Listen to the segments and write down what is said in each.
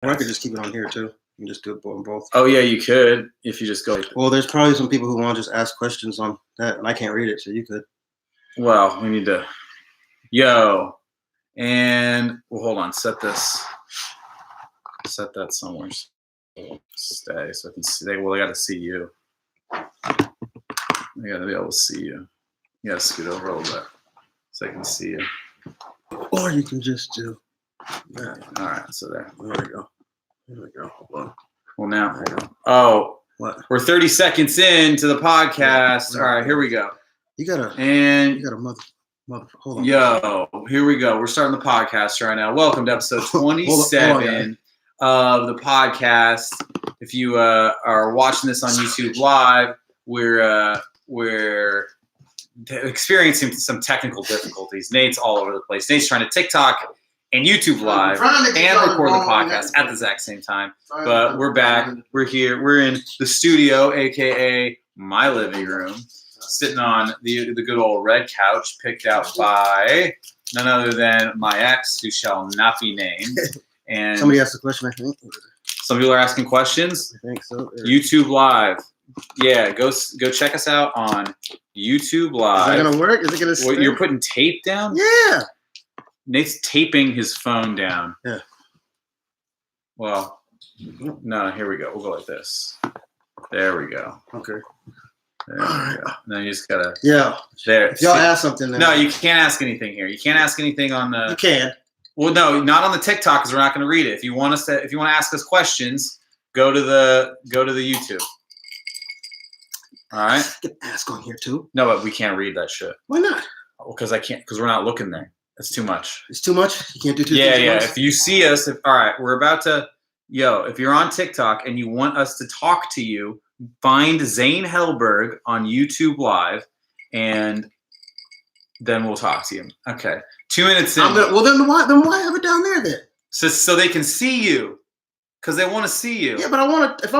Or I could just keep it on here too and just do it on both. Oh yeah, you could if you just go. Well, there's probably some people who want to just ask questions on that, and I can't read it, so you could. Well, we need to. And hold on. Set that somewhere. Stay so I can see. They got to see you. They got to be able to see you. You got to scoot over a little bit so I can see you. Or you can just do that. All right. So there. There we go. There we go. Hold on. Well, now. Oh. What? We're 30 seconds into the podcast. All right. Here we go. You got a mother. Hold on. Yo, here we go. We're starting the podcast right now. Welcome to episode 27 of the podcast. If you are watching this on YouTube Live, we're experiencing some technical difficulties. Nate's all over the place. Nate's trying to TikTok and YouTube Live and record the podcast at the exact same time. But we're back. We're here. We're in the studio, aka my living room. Sitting on the good old red couch picked out by none other than my ex, who shall not be named. And somebody asked a question, I think. Some people are asking questions. I think so. YouTube Live. Yeah, go check us out on YouTube Live. Is it gonna work? Is it gonna stay? What, you're putting tape down? Yeah. Nate's taping his phone down. Yeah. Well, no, here we go. We'll go like this. There we go. Okay. There we go. Now you just gotta. Yeah. There. If y'all ask something. Then no, you can't ask anything here. You can't ask anything on the. You can. Well, no, not on the TikTok because we're not going to read it. If you want to ask us questions, go to the YouTube. All right. You can ask on here too. No, but we can't read that shit. Why not? Because I can't. Because we're not looking there. It's too much. It's too much. You can't do two things. Yeah. If you see us, all right, we're about to. If you're on TikTok and you want us to talk to you, find Zane Hellberg on YouTube Live, and then we'll talk to you. Okay, 2 minutes in. Then why have it down there then? So they can see you, because they want to see you. Yeah, but I want to. I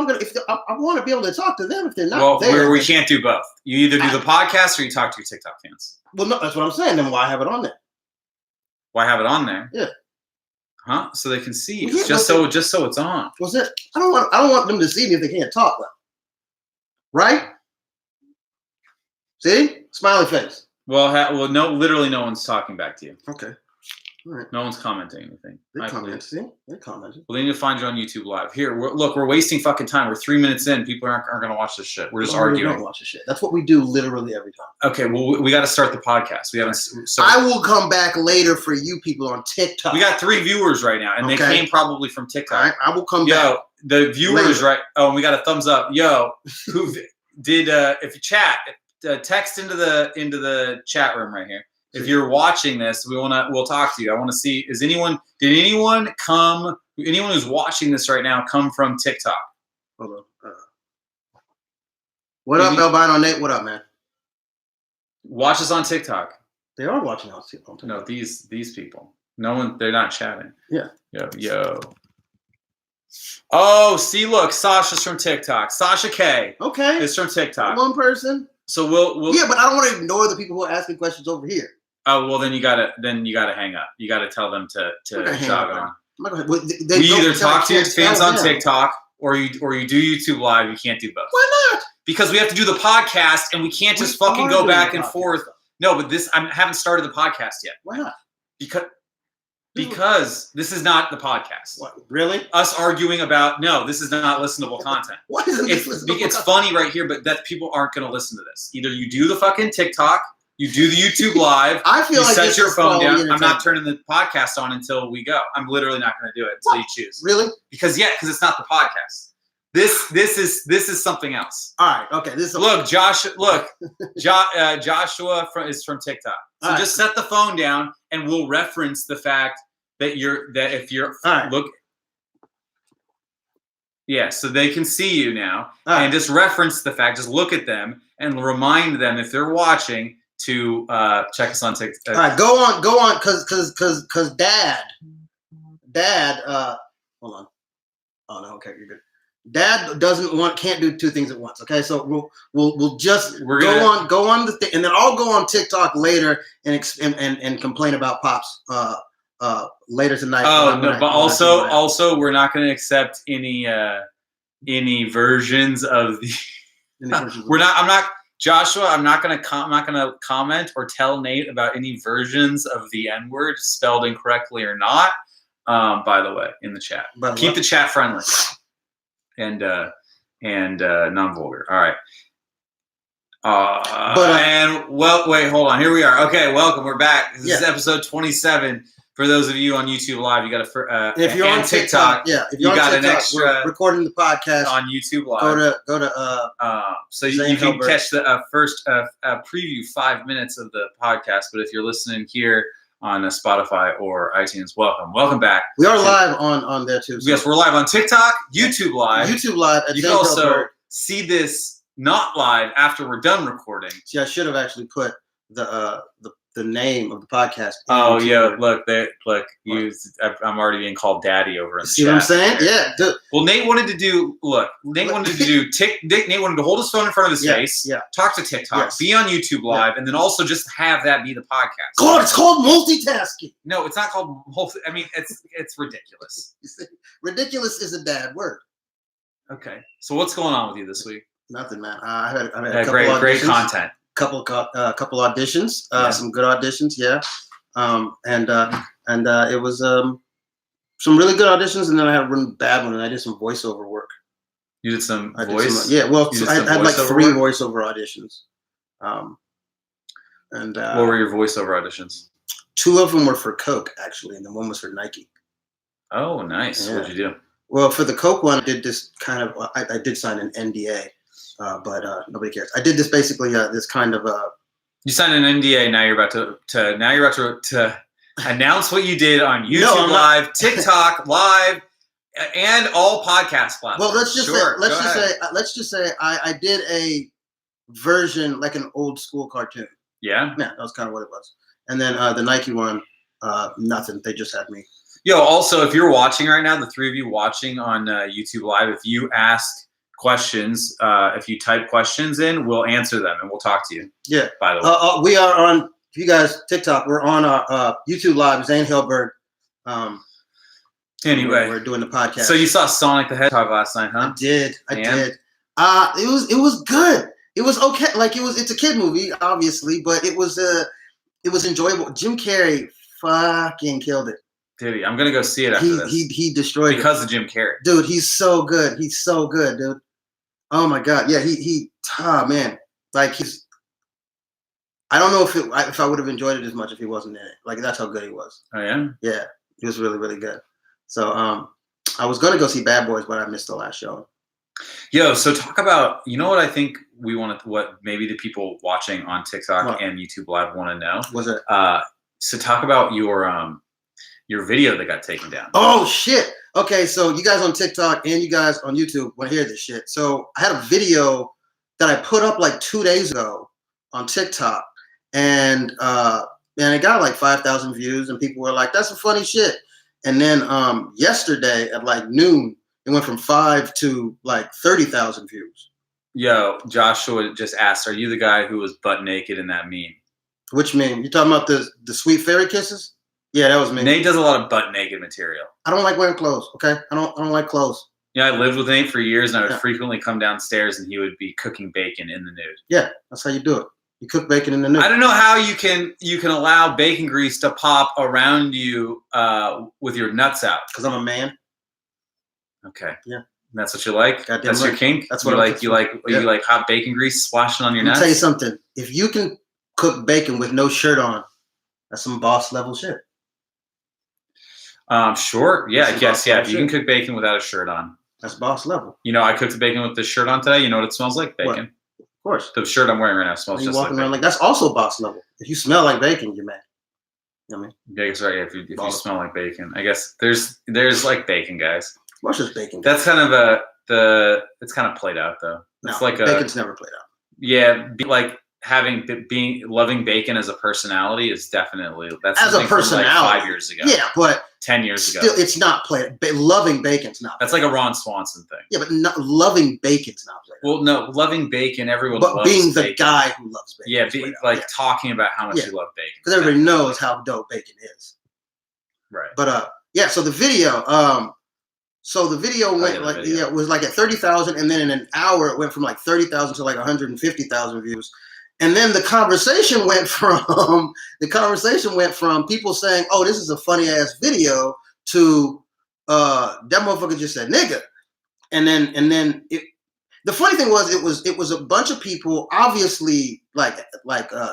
want to be able to talk to them if they're not well, there. We can't do both. You either do the podcast or you talk to your TikTok fans. Well, no, that's what I'm saying. Then why have it on there? Why have it on there? Yeah. Huh? So they can see you. Yeah, just so it's on. What's it? I don't want them to see me if they can't talk though. Right? See? Smiley face. Well, no, literally no one's talking back to you. Okay. All right. No one's commenting anything. They commented. See? They commented. Well, they need to find you on YouTube Live. Here, we're wasting fucking time. We're 3 minutes in. People aren't going to watch this shit. We're just arguing. Don't watch this shit. That's what we do literally every time. Okay, well, we got to start the podcast. We haven't. So I will come back later for you people on TikTok. We got 3 viewers right now, and they came probably from TikTok. All right, I will come back. Yo, the viewers, later. Right? Oh, and we got a thumbs up. Yo, who did? If you chat, text into the chat room right here. If you're watching this, we'll talk to you. I want to see, did anyone who's watching this right now come from TikTok? Hold on. What up, Albino Nate? What up, man? Watch us on TikTok. They are watching on TikTok. No, these people. No one, they're not chatting. Yeah. Yo. Oh, see, look, Sasha's from TikTok. Sasha K. Okay. Is from TikTok. One person. So we'll. Yeah, but I don't want to ignore the people who are asking questions over here. Oh well, then you gotta hang up. You gotta tell them to jog on. You either talk to your fans on TikTok or you do YouTube Live. You can't do both. Why not? Because we have to do the podcast and we can't just fucking go back and forth. No, but I haven't started the podcast yet. Why not? Because this is not the podcast. What, really? Us arguing about this is not listenable content. What is it's funny right here, but that people aren't going to listen to this. Either you do the fucking TikTok. You do the YouTube Live. I feel like set your phone down. I'm not turning the podcast on until we go. I'm literally not going to do it until you choose. Really? Because it's not the podcast. This is something else. All right. Okay. Joshua is from TikTok. So just set the phone down, and we'll reference the fact that if you're look. Yeah, so they can see you now, and just reference the fact. Just look at them and remind them if they're watching to check us on TikTok. All right, go on, because Dad, hold on. Oh no, okay, you're good. Dad can't do 2 things at once. Okay, so we'll just go on the thing, and then I'll go on TikTok later and complain about Pops later tonight. Oh no, but also we're not going to accept any versions of the. We're not. I'm not. Joshua, I'm not gonna comment or tell Nate about any versions of the N-word spelled incorrectly or not. By the way, in the chat, keep the chat friendly and non-vulgar. All right. Wait, hold on. Here we are. Okay, welcome. We're back. This is episode 27. For those of you on YouTube Live, you got to. If you're on TikTok, if you're on TikTok, an extra. We're recording the podcast on YouTube Live. Go to. So you can catch the first preview 5 minutes of the podcast. But if you're listening here on Spotify or iTunes, welcome back. We are live on there too. So. Yes, we're live on TikTok, YouTube Live. YouTube Live. You can also see this not live after we're done recording. See, I should have actually put the name of the podcast. Oh yeah, look, I'm already being called daddy over in the See what I'm saying? Yeah. Dude. Well, Nate wanted to do. Nate wanted to hold his phone in front of his face. Yeah. Talk to TikTok. Be on YouTube Live, and then also just have that be the podcast. God, it's called multitasking. No, it's not called multi. I mean, it's ridiculous. Ridiculous is a bad word. Okay, so what's going on with you this week? Nothing, man. I had a couple great content. Couple auditions, some good auditions, yeah, and it was some really good auditions, and then I had one bad one, and I did some voiceover work. You did some voice? I had like 3 voiceover auditions, and what were your voiceover auditions? 2 of them were for Coke, actually, and then 1 was for Nike. Oh, nice. Yeah. What'd you do? Well, for the Coke one, I did this kind of. I did sign an NDA. But nobody cares. I did this basically this kind of. You signed an NDA. Now you're about to announce what you did on YouTube Live, TikTok Live, and all podcast platforms. Well, let's just say I did a version like an old school cartoon. Yeah. Yeah, that was kind of what it was. And then the Nike one, nothing. They just had me. Yo, also, if you're watching right now, the 3 of you watching on YouTube Live, if you ask questions, if you type questions in, we'll answer them and we'll talk to you. Yeah. By the way, we are on. If you guys TikTok, we're on our YouTube Live. Zane Hilberg. Anyway, we're doing the podcast. So you saw Sonic the Hedgehog last night, huh? I did. It was good. It was okay. Like it's a kid movie, obviously, but it was enjoyable. Jim Carrey fucking killed it. Did he? I'm gonna go see it after this. He destroyed it because of Jim Carrey. Dude, he's so good. He's so good, dude. Oh my God, yeah. Man, like I don't know if I would have enjoyed it as much if he wasn't in it. Like that's how good he was. Oh yeah. Yeah, he was really really good. So I was gonna go see Bad Boys, but I missed the last show. Yo, so talk about what I think what maybe the people watching on TikTok and YouTube Live want to know. Was it? So talk about your video that got taken down. Oh shit. Okay, so you guys on TikTok and you guys on YouTube want to hear this shit. So I had a video that I put up like 2 days ago on TikTok, and it got like 5,000 views, and people were like, "That's some funny shit." And then yesterday at like noon, it went from 5 to like 30,000 views. Yo, Joshua just asked, "Are you the guy who was butt naked in that meme?" Which meme? You talking about the sweet fairy kisses? Yeah, that was me. Nate does a lot of butt naked material. I don't like wearing clothes. Okay, I don't like clothes. Yeah, I lived with Nate for years, and I would frequently come downstairs, and he would be cooking bacon in the nude. Yeah, that's how you do it. You cook bacon in the nude. I don't know how you can allow bacon grease to pop around you with your nuts out. Because I'm a man. Okay. Yeah. That's what you like. That's your kink. That's what you like. You like hot bacon grease splashing on your nuts. Let me tell you something. If you can cook bacon with no shirt on, that's some boss level shit. Sure. Yeah, I guess. Yeah, if you can cook bacon without a shirt on. That's boss level. I cooked the bacon with the shirt on today. You know what it smells like? Bacon. What? Of course. The shirt I'm wearing right now smells just like bacon. Like that's also boss level. If you smell like bacon, you're mad. You know what I mean? Yeah, I guess right. If you smell like bacon, I guess there's like bacon, guys. What's just bacon? That's kind of it's kind of played out though. It's like bacon's never played out. Yeah, loving bacon as a personality is definitely as a personality. From like 5 years ago. Yeah, but 10 years ago. Still, it's not played. Loving bacon's not. That's like a Ron Swanson thing. Yeah, but loving bacon's not played. Well, no, loving bacon, everyone. But loves being the bacon. guy who loves bacon. Yeah, talking about how much you love bacon. Because everybody knows how dope bacon is. Right. But yeah. So the video, went like it was like at 30,000, and then in an hour it went from like 30,000 to like 150,000 views. And then the conversation went from people saying, "Oh, this is a funny ass video," to that motherfucker just said nigga. And then the funny thing was it was a bunch of people, obviously like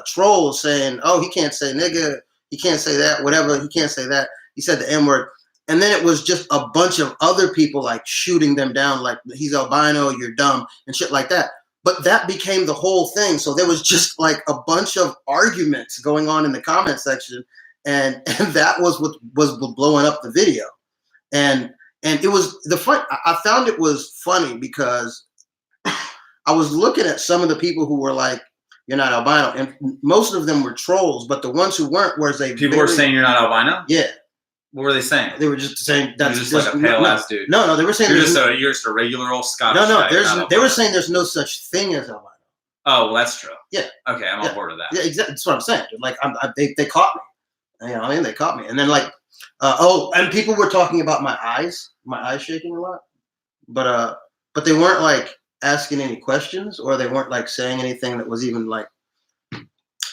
trolls, saying, "Oh, he can't say nigga, he can't say that, whatever, he can't say that, he said the N-word." And then it was just a bunch of other people like shooting them down, like, "He's albino, you're dumb," and shit like that. But that became the whole thing. So there was just like a bunch of arguments going on in the comment section, and that was what was blowing up the video. And it was the fun. I found it was funny because I was looking at some of the people who were like, "You're not albino," and most of them were trolls. But the ones who weren't people were saying you're not albino. Yeah. What were they saying? They were just saying that's just like a pale ass dude. No, they were saying you're just a regular old Scottish. No, they were saying there's no such thing as albino. Oh, well, that's true. Yeah. Okay, I'm on board with that. Yeah, exactly. That's what I'm saying. Like, they caught me. You know what I mean? They caught me, and then like, and people were talking about my eyes shaking a lot, but they weren't like asking any questions, or they weren't like saying anything that was even like.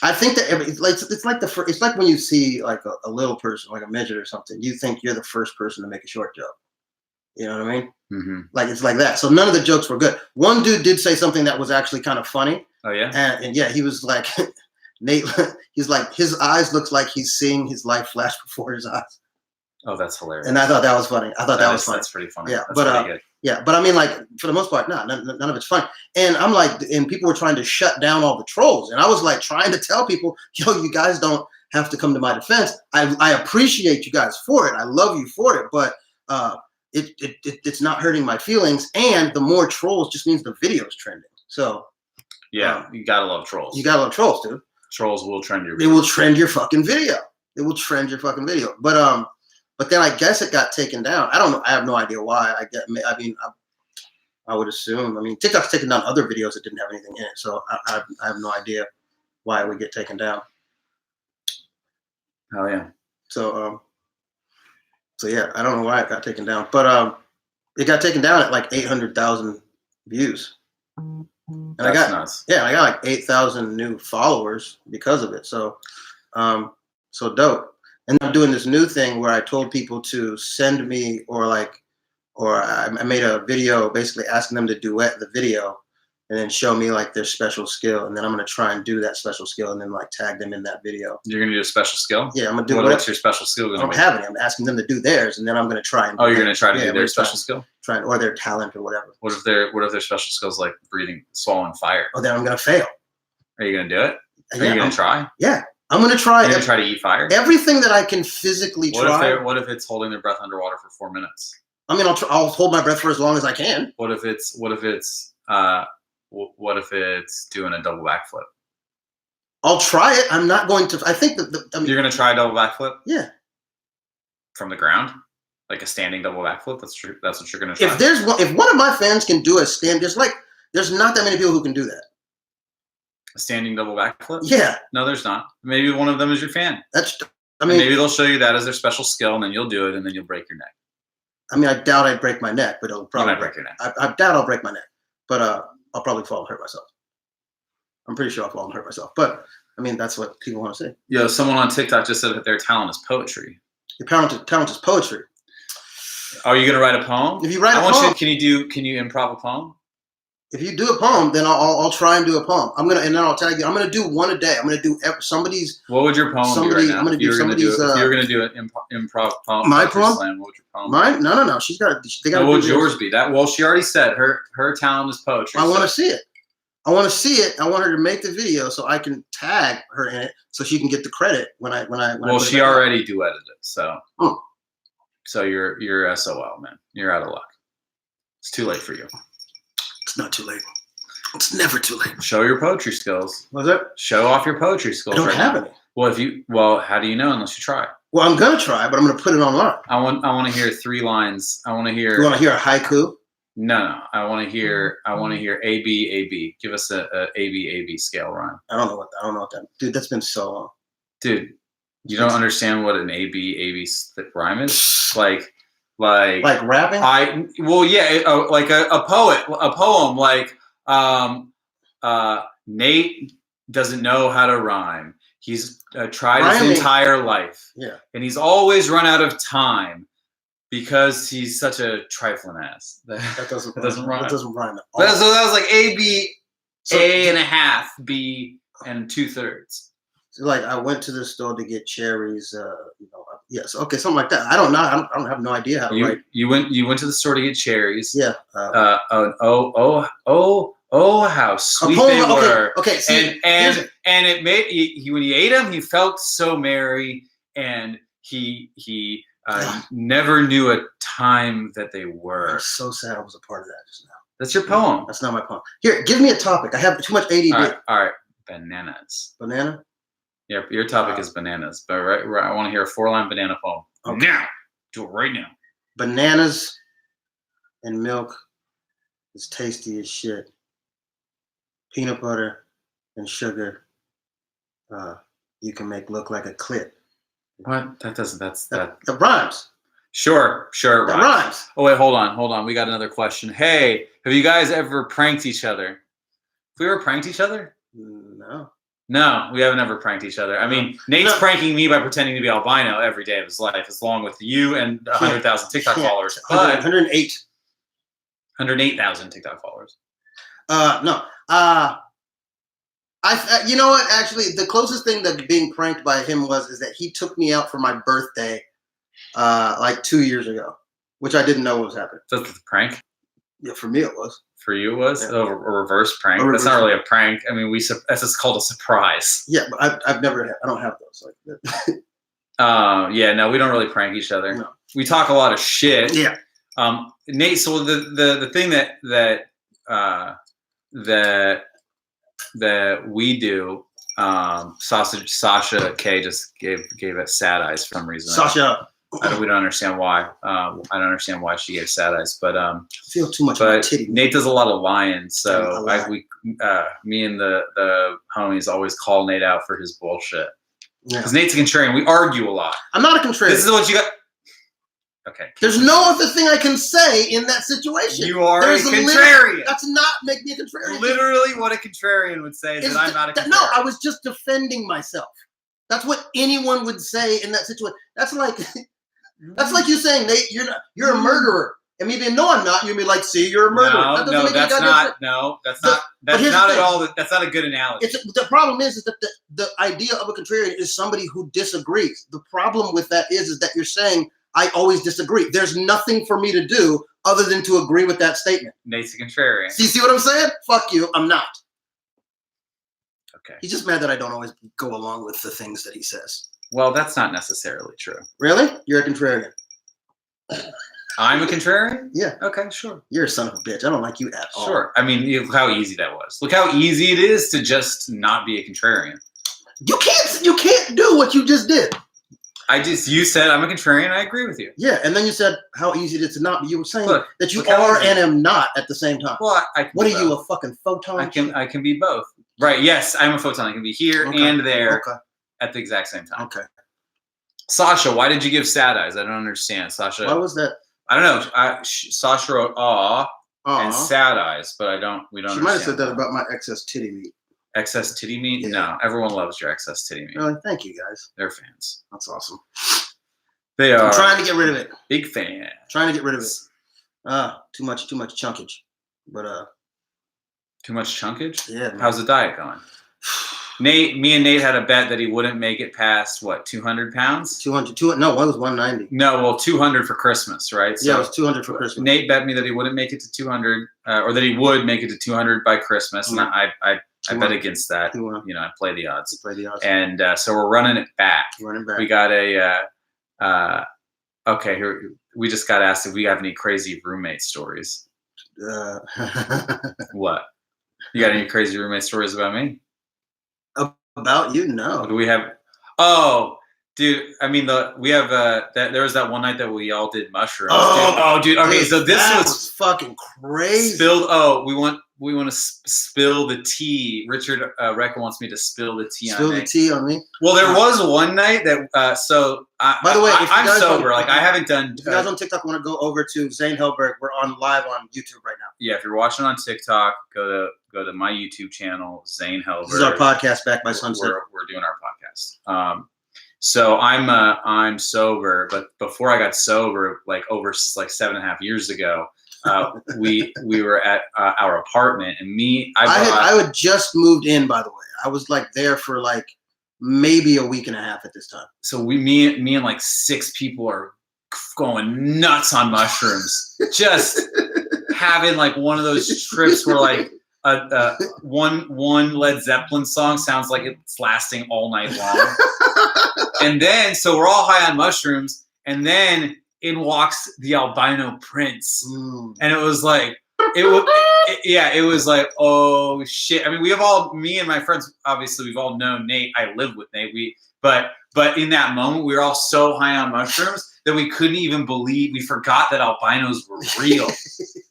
I think that it's like when you see like a little person, like a midget or something, you think you're the first person to make a short joke. You know what I mean? Mm-hmm. Like, it's like that. So none of the jokes were good. One dude did say something that was actually kind of funny. Oh yeah. And yeah, he was like, Nate. He's like, his eyes looks like he's seeing his life flash before his eyes. Oh, that's hilarious. And I thought that was funny. That was funny. That's pretty funny. Yeah, that's but pretty good. Yeah, but I mean, like, for the most part, none of it's funny. And I'm like, and people were trying to shut down all the trolls, and I was like trying to tell people, "Yo, you guys don't have to come to my defense. I appreciate you guys for it. I love you for it, but it's not hurting my feelings. And the more trolls just means the video's trending. So yeah, you gotta love trolls. You gotta love trolls, dude. Trolls will trend your video. They will trend your fucking video. It will trend your fucking video. But then I guess it got taken down. I don't know. I have no idea why. I would assume. I mean, TikTok's taken down other videos that didn't have anything in it, so I have no idea why it would get taken down. Oh yeah. So yeah, I don't know why it got taken down, but it got taken down at like 800,000 views. And That's nuts. Yeah, I got like 8,000 new followers because of it. So so dope. And I'm doing this new thing where I told people to send me, or I made a video basically asking them to duet the video and then show me like their special skill. And then I'm going to try and do that special skill and then like tag them in that video. You're going to do a special skill? Yeah, I'm going to do what's your special skill going to be? I don't have any. I'm asking them to do theirs, and then I'm going to try and you're going to try to do their special skill? Or their talent or whatever. What if their special skills like swallowing fire? Oh, then I'm going to fail. Are you going to do it? Are you going to try? Yeah. I'm going to try. You're going to try to eat fire? Everything that I can physically try. What if it's holding their breath underwater for 4 minutes? I mean, I'll hold my breath for as long as I can. What if it's doing a double backflip? I'll try it. I'm not going to. I think you're going to try a double backflip? Yeah. From the ground, like a standing double backflip. That's true. That's what you're going to try. If one of my fans can do a there's not that many people who can do that. A standing double backflip? Yeah. No, there's not. Maybe one of them is your fan. Maybe they'll show you that as their special skill, and then you'll do it, and then you'll break your neck. I mean, I doubt I'd break my neck, but it'll probably break your neck. I doubt I'll break my neck, but I'll probably fall and hurt myself. I'm pretty sure I'll fall and hurt myself, but I mean, that's what people want to see. Yeah, someone on TikTok just said that their talent is poetry. Your talent is poetry. Are you gonna write a poem? If you write a poem, can you improv a poem? If you do a poem, then I'll try and do a poem. And then I'll tag you. I'm gonna do one a day. I'm gonna do somebody's. What would your poem be right now? I'm gonna do somebody's. If you were gonna do an improv poem. My poem. Slam, what would your poem? Mine? No. She's got. What would yours be? Well, she already said her talent is poetry. I want to see it. I want to see it. I want her to make the video so I can tag her in it, so she can get the credit when I. Well, she already duetted it, so. So you're SOL, man. You're out of luck. It's too late for you. It's not too late. It's never too late. Show your poetry skills. What's that? Show off your poetry skills. I don't have any. Well, how do you know unless you try? Well, I'm gonna try, but I'm gonna put it online. I want to hear 3 lines. I want to hear. You want to hear a haiku? No. I want to hear A B A B. Give us a A B A B scale rhyme. I don't know what that. Dude, that's been so long. Dude, You don't understand what an AB rhyme is? Like rapping? Like a poem. Like Nate doesn't know how to rhyme. He's tried his entire life. Yeah. And he's always run out of time because he's such a trifling ass. That doesn't rhyme. That doesn't rhyme at all. So that was like A and a half, B and 2/3. So like I went to the store to get cherries. Yes, okay, something like that. I don't know. I don't have no idea how to write. You went to the store to get cherries. Yeah. How sweet they were. Okay. See, and it made when he ate them, he felt so merry, and he never knew a time that they were. I'm so sad I was a part of that just now. That's your poem. That's not my poem. Here, give me a topic. I have too much ADD. All right. Bananas. Banana? Yeah, your topic is bananas. But right, I want to hear a 4-line banana poem. Okay. Now. Do it right now. Bananas and milk is tasty as shit. Peanut butter and sugar you can make look like a clit. What? That rhymes. Sure. It that rhymes. Oh wait, hold on. We got another question. Hey, have you guys ever pranked each other? Have we ever pranked each other? No, we haven't ever pranked each other. I mean, Nate's pranking me by pretending to be albino every day of his life, along with you and 100,000 TikTok followers. 108,000 TikTok followers. No. You know what? Actually, the closest thing that being pranked by him is that he took me out for my birthday, like 2 years ago, which I didn't know was happening. That's a prank. Yeah, for me it was. For you, it was a reverse prank. That's not really a prank. I mean, that's just called a surprise. Yeah, but I don't have those like that. No, we don't really prank each other. No. We talk a lot of shit. Yeah. Nate, so the thing that we do, Sasha K just gave us sad eyes for some reason. Sasha. We don't understand why. I don't understand why she gave sad eyes, but I feel too much. But Nate does a lot of lying, so me and the homies always call Nate out for his bullshit. Because Nate's a contrarian. We argue a lot. I'm not a contrarian. This is what you got. Okay. There's no other thing I can say in that situation. You are a contrarian. That's not make me a contrarian. Literally, what a contrarian would say is that I'm not a contrarian. No, I was just defending myself. That's what anyone would say in that situation. That's like you saying, Nate, you're a murderer. And me being, no, I'm not. You'd be like, see, you're a murderer. That's not at all. That's not a good analogy. The problem is that the idea of a contrarian is somebody who disagrees. The problem with that is that you're saying, I always disagree. There's nothing for me to do other than to agree with that statement. Nate's a contrarian. See what I'm saying? Fuck you. I'm not. Okay. He's just mad that I don't always go along with the things that he says. Well, that's not necessarily true. Really? You're a contrarian. I'm a contrarian? Yeah. Okay, sure. You're a son of a bitch. I don't like you at all. Sure. I mean, look how easy that was. Look how easy it is to just not be a contrarian. You can't do what you just did. You said I'm a contrarian. I agree with you. Yeah, and then you said how easy it is to not be. You were saying that you are and am not at the same time. Well, what are you, a fucking photon? I can be both. Right? Yes, I'm a photon. I can be here and there at the exact same time. Okay. Sasha, why did you give sad eyes? I don't understand, Sasha. Why was that? I don't know. Sasha wrote and sad eyes, but we don't. She might have said that about my excess titty meat. Excess titty meat? Yeah. No, everyone loves your excess titty meat. Really? Thank you, guys. They're fans. That's awesome. They are. I'm trying to get rid of it. Big fan. Trying to get rid of it. Too much chunkage. But too much chunkage? Yeah. Man. How's the diet going? Me and Nate had a bet that he wouldn't make it past 200 pounds? 200. No, one was 190. No, well, 200 for Christmas, right? So yeah, it was 200 for Christmas. Nate bet me that he wouldn't make it to 200, or that he would make it to 200 by Christmas, and I bet against that. I play the odds. And so we're running it back. We got okay, here we just got asked if we have any crazy roommate stories. What? You got any crazy roommate stories about me? About you? No. Do we have? Oh, dude. I mean, we have there was that one night that we all did mushrooms. Oh, dude. Okay, so this was fucking crazy. We to spill the tea. Richard Recca wants me to spill the tea Spill on the tea on me. Well, there was one night that by the way, I'm sober. Like I haven't done. If you guys on TikTok want to go over to Zane Helberg, we're on live on YouTube right now. Yeah, if you're watching on TikTok, go to my YouTube channel, Zane Helberg. This is our podcast, Back by Sunset. We're doing our podcast. So I'm sober, but before I got sober, like over like 7.5 years ago, we were at our apartment, and I had just moved in. By the way, I was like there for like maybe a week and a half at this time. So me and like 6 people are going nuts on mushrooms, just having like one of those trips where like one Led Zeppelin song sounds like it's lasting all night long. And then, so we're all high on mushrooms, and then in walks the albino prince. And it was like, it was like, oh shit. I mean, me and my friends, obviously we've all known Nate. I live with Nate. But in that moment, we were all so high on mushrooms that we couldn't even believe, we forgot that albinos were real.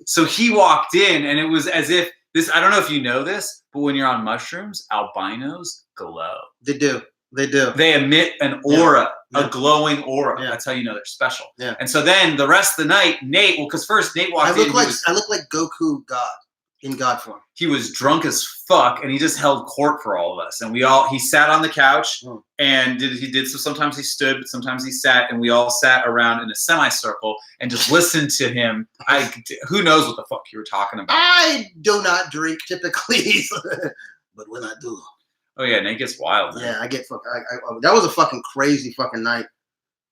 So he walked in, and it was as if I don't know if you know this, but when you're on mushrooms, albinos glow. They do. They do. They emit an aura, a glowing aura. Yeah. That's how you know they're special. Yeah. And so then the rest of the night, Nate, because first Nate walked in. I look like Goku God in God form. He was drunk as fuck, and he just held court for all of us. And he sat on the couch, and so sometimes he stood, but sometimes he sat, and we all sat around in a semicircle and just listened to him. Who knows what the fuck you were talking about? I do not drink typically, but when I do. Oh yeah, Nate gets wild. Man. Yeah, I get fucking. That was a fucking crazy fucking night.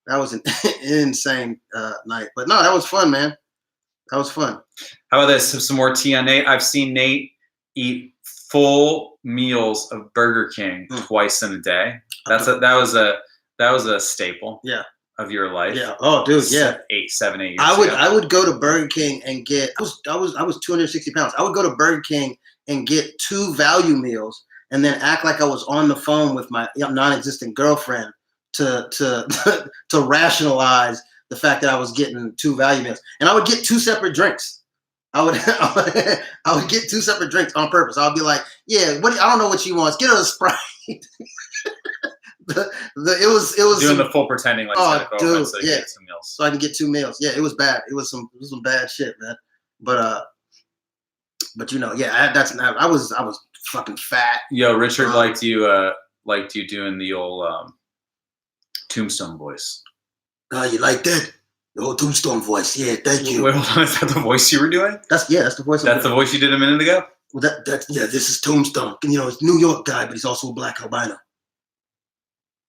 That was an insane night. But no, that was fun, man. That was fun. How about this? Some more tea on Nate. I've seen Nate eat full meals of Burger King twice in a day. That was a staple. Yeah. Of your life. Yeah. Oh, dude. Yeah. 7, 8 years. I would go to Burger King and get. I was 260 pounds. I would go to Burger King and get 2 value meals, and then act like I was on the phone with my non-existent girlfriend to rationalize the fact that I was getting 2 value meals. And I would get 2 separate drinks. I would get 2 separate drinks on purpose. I would be like, yeah, I don't know what she wants. Get her a Sprite. It was doing the full pretending like dude, so yeah. Get some meals. So I can get 2 meals. Yeah, it was bad. It was some bad shit, man. But you know, yeah, I was fucking fat. Yo, Richard liked you doing the old Tombstone voice. Oh, you like that? The whole Tombstone voice. Yeah, thank you. Wait, hold on. Is that the voice you were doing? That's the voice. That's the voice you did a minute ago? Well, this is Tombstone. You know, it's a New York guy, but he's also a black albino.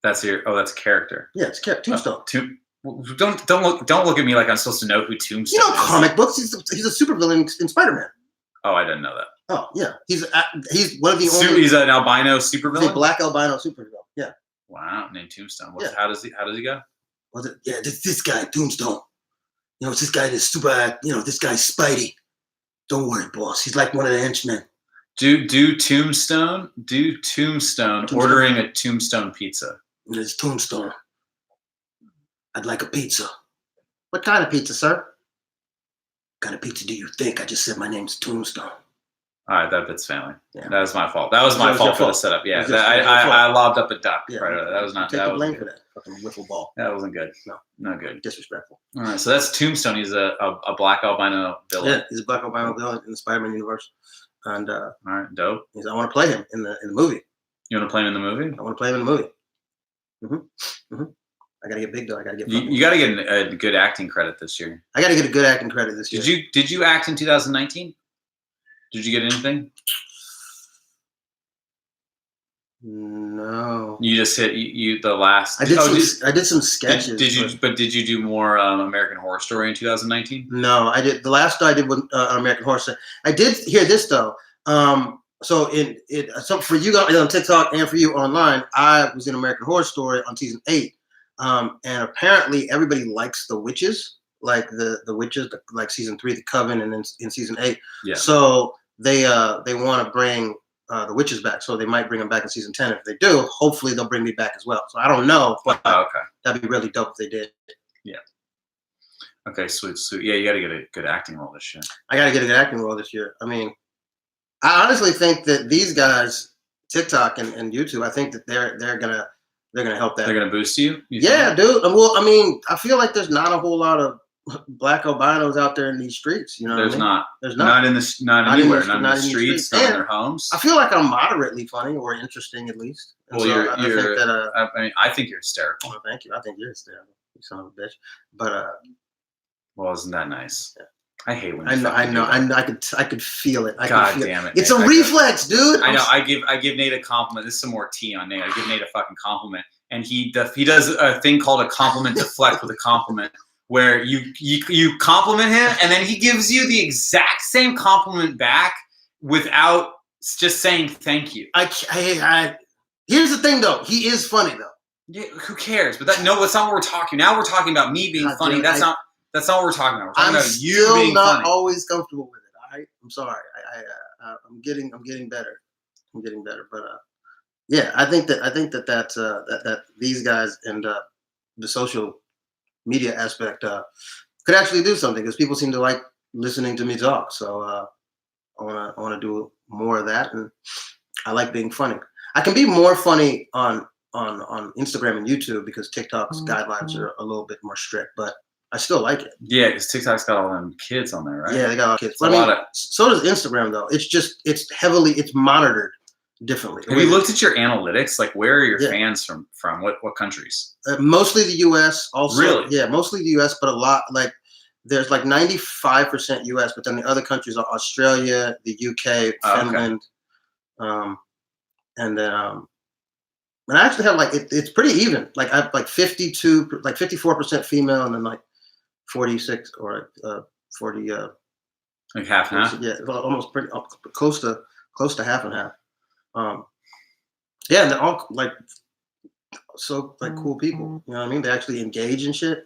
That's a character. Yeah, it's Tombstone. Don't look at me like I'm supposed to know who Tombstone is. You know comic books. He's a supervillain in Spider-Man. Oh, I didn't know that. Oh, yeah. He's one of the only. He's an albino supervillain? He's a black albino supervillain. Yeah. Wow, named Tombstone. How does he go? Well, this guy, Tombstone. You know, it's this guy, this guy's Spidey. Don't worry, boss. He's like one of the henchmen. Do Tombstone ordering a Tombstone pizza. It's Tombstone. I'd like a pizza. What kind of pizza, sir? What kind of pizza do you think? I just said my name's Tombstone. All right, that bit's family. Yeah. That was my fault. That was my fault for the setup. Yeah, I lobbed up a duck. Yeah. Right, that was not. Take that the blame was for that fucking wiffle ball. That wasn't good. No, not good. Disrespectful. All right, so that's Tombstone. He's a black albino villain. Yeah, he's a black albino villain in the Spider-Man universe, and all right, dope. I want to play him in the movie. You want to play him in the movie? I want to play him in the movie. I gotta get big though. I gotta get. You gotta get a good acting credit this year. I gotta get a good acting credit this year. Did you act in 2019? Did you get anything? No. You just hit the last. I did some sketches. Did you do more American Horror Story in 2019? No, I did. The last I did was American Horror Story. I did hear this though. So for you guys on TikTok and for you online, I was in American Horror Story on season 8, and apparently everybody likes the witches, like the witches, like season 3, the Coven, and then in season 8. Yeah. So they want to bring the witches back, so they might bring them back in season 10. If they do, hopefully they'll bring me back as well. So I don't know, but okay, that'd be really dope if they did. Yeah. Okay, sweet. Yeah, you got to get a good acting role this year. I got to get a good acting role this year. I mean, I honestly think that these guys, TikTok and YouTube, I think that they're gonna help that. They're gonna boost you. Yeah, dude. Well, I mean, I feel like there's not a whole lot of black albinos out there in these streets. You know, there's not. There's not in the not anywhere. Not in the streets. Not in their homes. I feel like I'm moderately funny or interesting at least. And well, so I think that. I mean, I think you're hysterical. Well, thank you. I think you're hysterical. You son of a bitch. But well, isn't that nice? Yeah. I hate when I know. I could feel it. God damn it! It's a reflex, dude. I know. I give Nate a compliment. This is some more tea on Nate. I give Nate a fucking compliment, and he does a thing called a compliment deflect with a compliment, where you compliment him, and then he gives you the exact same compliment back without just saying thank you. Here's the thing, though. He is funny, though. Yeah, who cares? But that's not what we're talking. Now we're talking about me being funny. Dude, that's not what we're talking about. We're talking about you being not funny. Always comfortable with it. All right, I'm sorry. I'm getting better. I'm getting better. But yeah, I think that these guys and the social media aspect could actually do something, because people seem to like listening to me talk. So I want to do more of that, and I like being funny. I can be more funny on Instagram and YouTube because TikTok's guidelines are a little bit more strict, but I still like it. Yeah, because TikTok's got all them kids on there, right? Yeah, they got all kids. So does Instagram, though. It's monitored differently. Have you looked at your analytics? Like, where are your fans from? What countries? Mostly the U.S. Also, really? Yeah, mostly the U.S. But a lot, like, there's like 95% U.S. But then the other countries are Australia, the U.K., Finland, and then and I actually have like it's pretty even. Like I have like 54% female, and then like 46 or 40. Like half and half. Yeah, almost pretty close to half and half. Yeah, and they're all like so like cool people. You know what I mean? They actually engage in shit.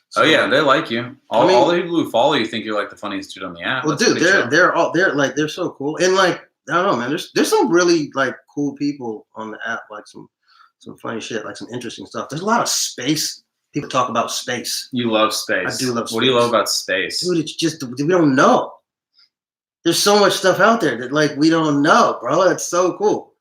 So, oh yeah, they like you. All the people who follow you think you're like the funniest dude on the app. Well, dude, they're so cool, and like I don't know, man. There's some really like cool people on the app, like some funny shit, like some interesting stuff. There's a lot of space. People talk about space. You love space. I do love space. What do you love about space? Dude, it's just we don't know. There's so much stuff out there that like we don't know, bro. It's so cool.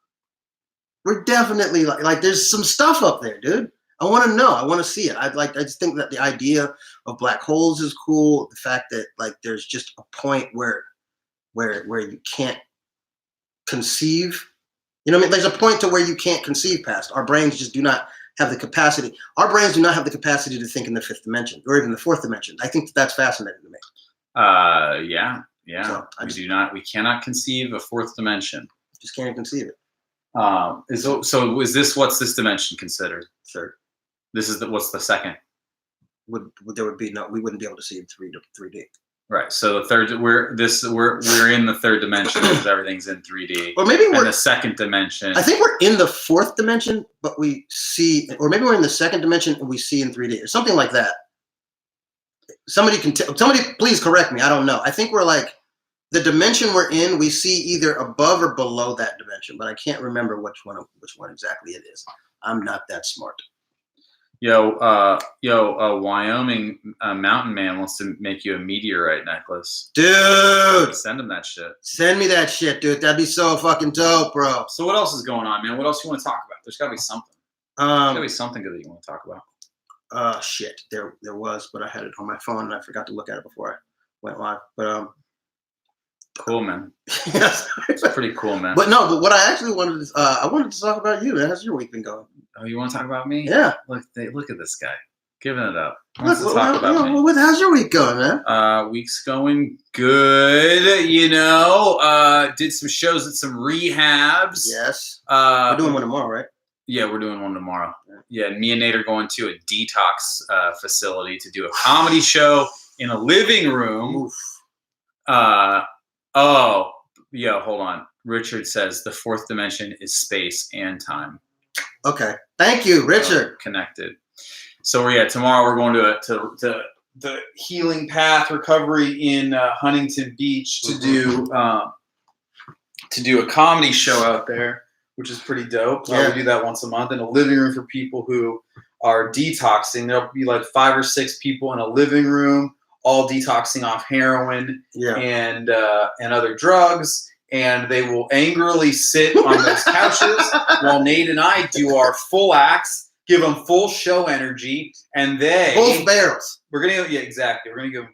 We're definitely like there's some stuff up there, dude. I want to know. I want to see it. I just think that the idea of black holes is cool. The fact that like there's just a point where you can't conceive. You know what I mean? There's a point to where you can't conceive past. Our brains just do not have the capacity. Our brains do not have the capacity to think in the fifth dimension or even the fourth dimension. I think that's fascinating to me. Yeah. So we cannot conceive a fourth dimension. Just can't conceive it. What's this dimension considered? Third. What's the second? We wouldn't be able to see in 3D. Right. So the third, we're in the third dimension because everything's in 3D. Or maybe we're in the second dimension. I think we're in the fourth dimension, but we see, or maybe we're in the second dimension and we see in 3D or something like that. Somebody please correct me. I don't know. I think we're like the dimension we're in. We see either above or below that dimension, but I can't remember which one exactly it is. I'm not that smart. Wyoming mountain man wants to make you a meteorite necklace. Dude! Send him that shit. Send me that shit, dude. That'd be so fucking dope, bro. So what else is going on, man? What else you want to talk about? There's got to be something. There's got to be something good that you want to talk about. Shit. There was, but I had it on my phone and I forgot to look at it before I went live. But cool, man. Yes. It's pretty cool, man. But what I actually wanted to I wanted to talk about you, man. How's your week been going? Oh, you want to talk about me? Yeah. Look at this guy, giving it up. How's your week going, man? Week's going good. Did some shows at some rehabs. Yes. We're doing one tomorrow, right? Yeah, we're doing one tomorrow. Yeah, me and Nate are going to a detox facility to do a comedy show in a living room. Oof. Hold on. Richard says the fourth dimension is space and time. Okay. Thank you, Richard. Connected. So tomorrow we're going to the Healing Path Recovery in Huntington Beach to do a comedy show out there, which is pretty dope. Yeah. We do that once a month in a living room for people who are detoxing. There'll be like 5 or 6 people in a living room, all detoxing off heroin and other drugs. and they will angrily sit on those couches while Nate and I do our full acts, give them full show energy, and both barrels. Exactly. We're gonna give them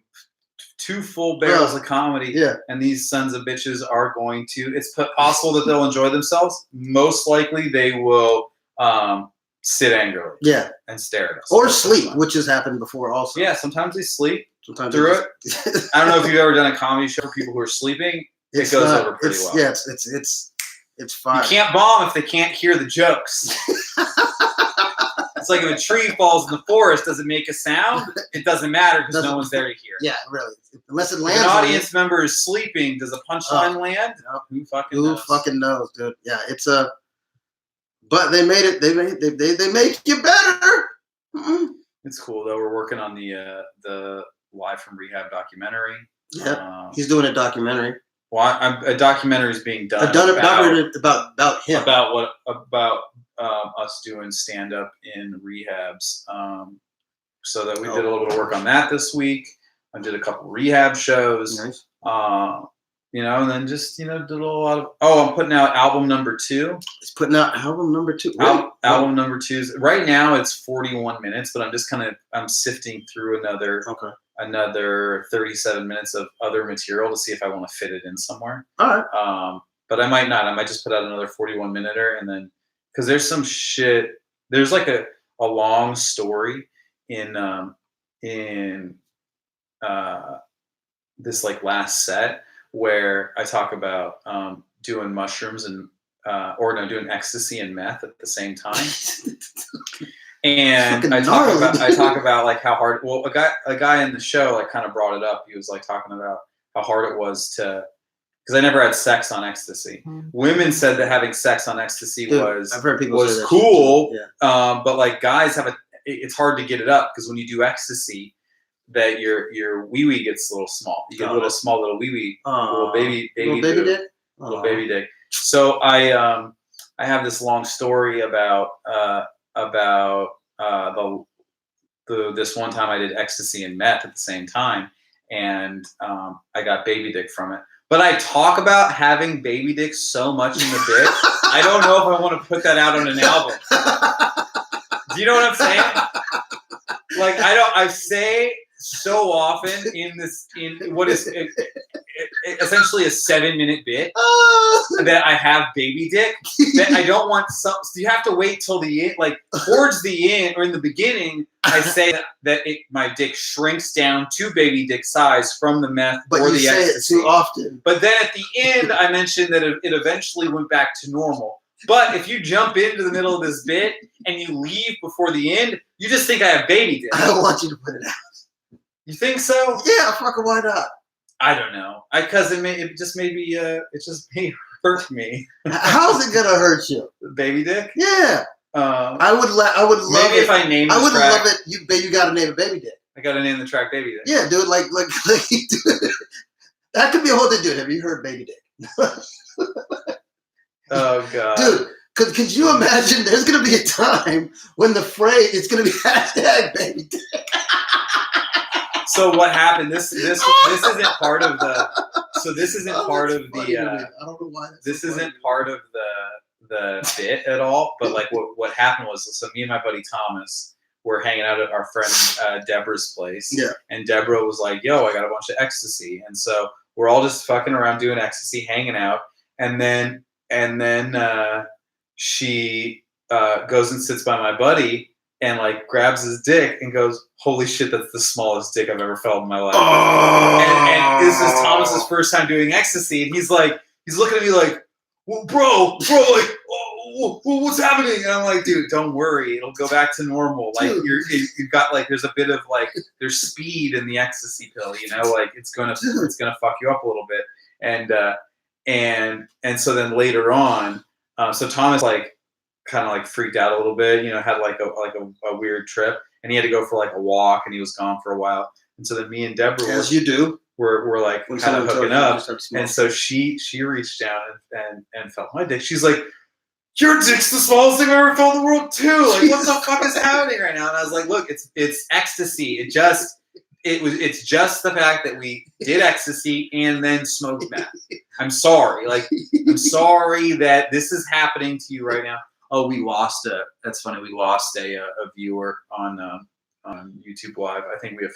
2 full barrels of comedy, and these sons of bitches are going to. It's possible that they'll enjoy themselves. Most likely, they will sit angrily, and stare at us, or sleep, which has happened before also. Yeah, sometimes they sleep. Sometimes through it. I don't know if you've ever done a comedy show for people who are sleeping. It goes over pretty well. Yeah, it's fine. You can't bomb if they can't hear the jokes. It's like if a tree falls in the forest, does it make a sound? It doesn't matter because no one's there to hear. Yeah, really. Unless it lands. If an audience member is sleeping, does a punchline land? No, who fucking knows, dude? Yeah, it's a. But they made it. They make you better. Mm-hmm. It's cool though. We're working on the Live from Rehab documentary. Yeah, he's doing a documentary. Well, a documentary is being done. About him. About us doing stand up in rehabs. So that we did a little bit of work on that this week. I did a couple rehab shows. Nice. And then just did a lot of. Oh, I'm putting out album number 2. He's putting out album number 2. Album number 2 is right now. It's 41 minutes, but I'm just I'm sifting through another 37 minutes of other material to see if I want to fit it in somewhere. All right. But I might not. I might just put out another 41 minute-er, and then because there's some shit. There's like a long story in this like last set where I talk about doing mushrooms and doing ecstasy and meth at the same time. And I talk about like how hard. Well, a guy in the show like kind of brought it up. He was like talking about how hard it was because I never had sex on ecstasy. Mm-hmm. Women said that having sex on ecstasy was cool. Yeah. But like guys it's hard to get it up because when you do ecstasy, that your wee wee gets a little small. You get a little small little wee wee, little baby dick, little baby dick. So I have this long story about this one time I did ecstasy and meth at the same time, and I got baby dick from it. But I talk about having baby dick so much in the bit, I don't know if I want to put that out on an album. Do you know what I'm saying? Like I say so often in what is essentially a 7-minute bit that I have baby dick that I don't want you have to wait till the end, like towards the end or in the beginning I say that my dick shrinks down to baby dick size from the meth or the ecstasy. But you say it too often. But then at the end I mentioned that it eventually went back to normal. But if you jump into the middle of this bit and you leave before the end, you just think I have baby dick. I don't want you to put it out. You think so? Yeah, fucking why not? I don't know. Because it just may hurt me. How's it gonna hurt you? Baby dick? Yeah. I would love maybe it. If I name. I would love it. You got to name it baby dick. I got to name the track baby dick. Yeah, dude. Like dude, that could be a whole thing, dude. Have you heard baby dick? Oh god, dude. Could you imagine? There's gonna be a time when the phrase it's gonna be hashtag baby dick. So what happened? This isn't part of the. So this isn't part of the. I don't know why. This isn't part of the bit at all. But like what happened was, so me and my buddy Thomas were hanging out at our friend Deborah's place. Yeah. And Deborah was like, "Yo, I got a bunch of ecstasy," and so we're all just fucking around doing ecstasy, hanging out, and then she goes and sits by my buddy. And like grabs his dick and goes, "Holy shit, that's the smallest dick I've ever felt in my life." And this is Thomas's first time doing ecstasy, and he's looking at me like, well, bro, like, what's happening? And I'm like, dude, don't worry, it'll go back to normal. Like you've got like, there's a bit of like, there's speed in the ecstasy pill, like it's gonna fuck you up a little bit. And so then later on, so Thomas like. Kind of like freaked out a little bit, had like a weird trip, and he had to go for like a walk, and he was gone for a while. And so then me and Deborah, as you do, were like kind of hooking up, and so she reached down and felt my dick. She's like, "Your dick's the smallest thing I've ever felt in the world too. Like, what the fuck is happening right now?" And I was like, "Look, it's ecstasy. It's just the fact that we did ecstasy and then smoked meth. I'm sorry. Like, I'm sorry that this is happening to you right now. Oh, that's funny. We lost a viewer on YouTube Live. I think I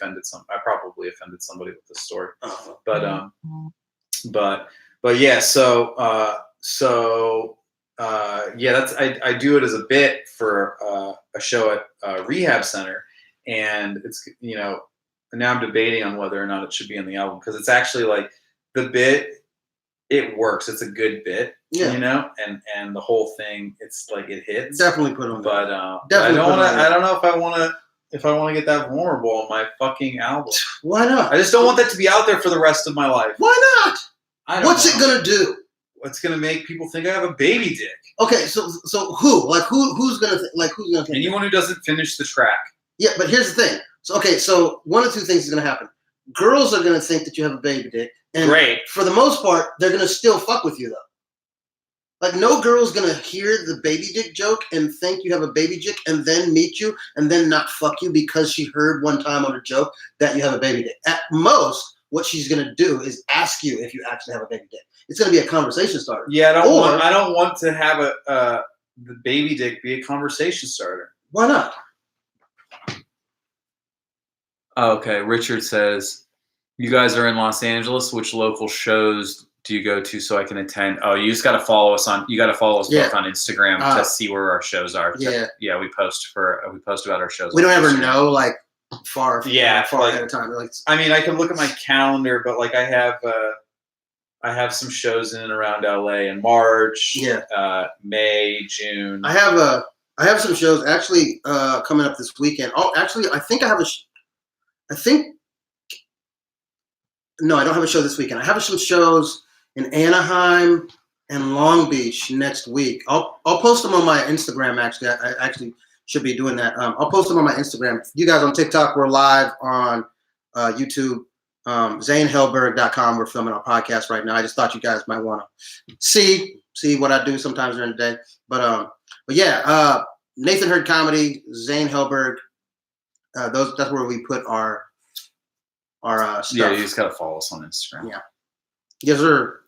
probably offended somebody with this story. But yeah, I do it as a bit for a show at a rehab center, and it's now I'm debating on whether or not it should be on the album, because it's actually like the bit, it works. It's a good bit, and the whole thing, it's like it hits. Definitely put on. But I don't know if I want to get that vulnerable on my fucking album. Why not? I just don't want that to be out there for the rest of my life. Why not? What's it gonna do? It's gonna make people think I have a baby dick. Okay, so who? Like who's gonna think? Anyone who doesn't finish the track. Yeah, but here's the thing. So one of two things is gonna happen. Girls are gonna think that you have a baby dick, and great. For the most part, they're gonna still fuck with you though. Like, no girl's gonna hear the baby dick joke and think you have a baby dick, and then meet you and then not fuck you because she heard one time on a joke that you have a baby dick. At most, what she's gonna do is ask you if you actually have a baby dick. It's gonna be a conversation starter. Yeah, I don't want to have the baby dick be a conversation starter. Why not? Okay, Richard says, you guys are in Los Angeles. Which local shows do you go to so I can attend? Oh, you just got to follow us both on Instagram to see where our shows are. Yeah, we post about our shows. We don't ever know like far ahead of time. Like, I mean, I can look at my calendar, but like I have some shows in and around LA in March, May, June. I have some shows actually coming up this weekend. Oh, actually, I think I have no, I don't have a show this weekend. I have some shows in Anaheim and Long Beach next week. I'll post them on my Instagram. Actually, I actually should be doing that. I'll post them on my Instagram. You guys on TikTok, we're live on YouTube. ZaneHellberg.com. We're filming our podcast right now. I just thought you guys might want to see what I do sometimes during the day. But yeah, Nathan Hurd Comedy, Zane Hellberg. That's where we put our stuff. Yeah, you just gotta follow us on Instagram. Yeah. Yes, sir.